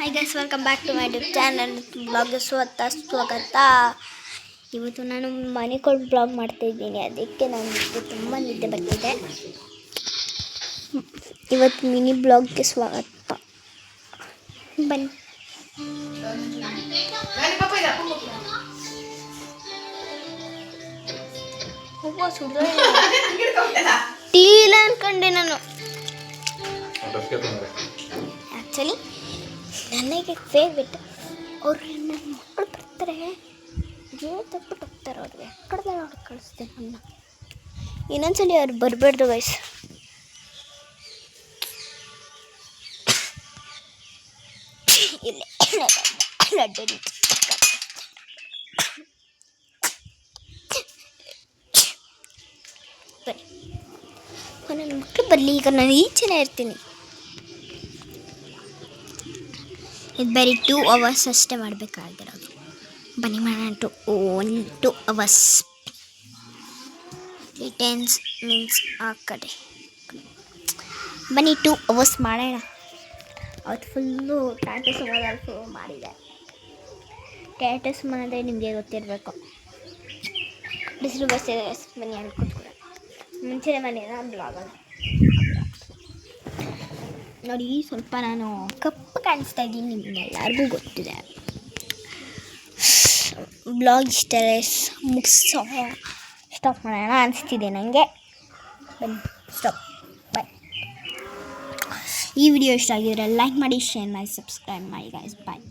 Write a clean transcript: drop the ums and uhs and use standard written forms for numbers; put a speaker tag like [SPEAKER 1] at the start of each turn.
[SPEAKER 1] Hi guys, welcome back to my YouTube channel ಬ್ಲಾಗ್ಗೆ ಸ್ವಾಗತ. ಇವತ್ತು ನಾನು ಮನೆ ಕೊಟ್ಟು ಬ್ಲಾಗ್ ಮಾಡ್ತಾಯಿದ್ದೀನಿ. ಅದಕ್ಕೆ ನನಗೆ ತುಂಬ ನಿದ್ದೆ ಬರ್ತಿದೆ. ಇವತ್ತು ಮಿನಿ ಬ್ಲಾಗ್ಗೆ ಸ್ವಾಗತ. ಬನ್ನಿ. ಟೀಲ ಅನ್ಕೊಂಡೆ ನಾನು. ಆ್ಯಕ್ಚುಲಿ ನನಗೆ ಫೇವ್ರೆಟ್. ಅವ್ರು ನನ್ನ ಮಕ್ಕಳು ಬರ್ತಾರೆ, ತಪ್ಪಿಟ್ಟು ಹೋಗ್ತಾರೆ. ಅವ್ರಿಗೆ ಕಡ್ದಲ್ಲಿ ಅವ್ರಿಗೆ ಕಳಿಸ್ತೀನಿ ನನ್ನ. ಇನ್ನೊಂದ್ಸಲಿ ಅವ್ರು ಬರಬಾರ್ದು ವಯಸ್ಸು. ಇಲ್ಲ ಲಡ್ಡು ಬನ್ನಿ. ನನ್ನ ಮಕ್ಕಳು ಬರಲಿ. ಈಗ ನಾನು ಈಚೆನೇ ಇರ್ತೀನಿ. ಇದು ಬರೀ 2 hours ಅಷ್ಟೇ ಮಾಡಬೇಕಾಗಿರೋದು. ಬನ್ನಿ ಮಾಡೋಣ. 2 hours. ರಿಟರ್ನ್ಸ್ ಮೀನ್ಸ್ ಆ ಕಡೆ. ಬನ್ನಿ 2 hours ಮಾಡೋಣ. ಅವತ್ತು ಫುಲ್ಲು ಟ್ಯಾಟಸ್ ಫುಲ್ ಮಾಡಿದೆ. ಟ್ಯಾಟಸ್ ಮಾಡಿದ್ರೆ ನಿಮಗೆ ಗೊತ್ತಿರಬೇಕು. ಬಿಸಿಲು ಬರ್ತಿದೆ. ಬನ್ನಿ ಅಲ್ಲಿ ಕೂತ್ಕೊಳ್ಳಿ. ಮುಂಚೆನೇ ಮನೆಯ ಬ್ಲಾಗಲ್ಲಿ ನೋಡಿ. ಸ್ವಲ್ಪ ನಾನು ಕಪ್ಪು ಕಾಣಿಸ್ತಾ ಇದ್ದೀನಿ, ನಿಮಗೆಲ್ಲರಿಗೂ ಗೊತ್ತಿದೆ. ಬ್ಲಾಗ್ ಇಷ್ಟೇ ಸ್ಟಾಪ್ ಮಾಡೋಣ ಅನಿಸ್ತಿದೆ ನನಗೆ. ಬನ್ನಿ ಸ್ಟಾಪ್. ಬಾಯ್. ಈ ವಿಡಿಯೋ ಇಷ್ಟ ಆಗಿದ್ರೆ ಲೈಕ್ ಮಾಡಿ, ಶೇರ್ ಮಾಡಿ, ಸಬ್ಸ್ಕ್ರೈಬ್ ಮಾಡಿ ಗೈಸ್. ಬಾಯ್.